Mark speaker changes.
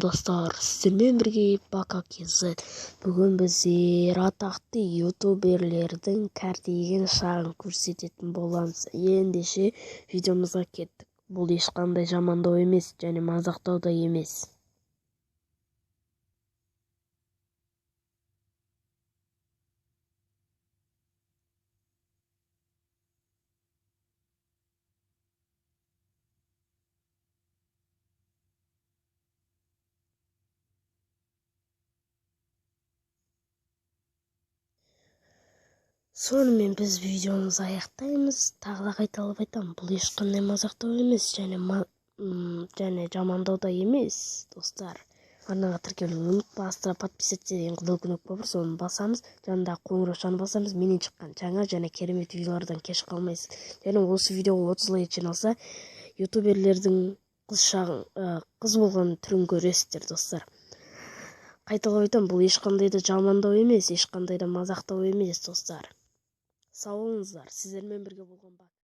Speaker 1: достар, сіздермен бірге Бака KZ. Бүгін біздер атақты ютуберлердің кәртейген шағын көрсететін боламыз. Ендеше видеомызға кеттік. Бұл ешқандай жамандау емес және мазақтау да емес. Сонымен біз видеомызды аяқтаймыз. Тағы да қайталап айтамын, бұл ешқандай мазақтау емес және жамандау да емес, достар. Арнаға тіркелуді ұмытпа, астра подписаться деген қызыл кнопка бар, соны басамыз, жанында қоңыраушаны басамыз, менен шыққан жаңа және керемет видеолардан кеш қалмайсыз. Және осы видеоға 30 лайк жиналса, ютуберлердің қыз болған түрін көресіздер, достар. Қайталап айтамын, бұл ешқандай да жамандау емес, ешқандай да мазақтау емес, достар. Сау болыңыздар, сіздермен бірге болған Бака.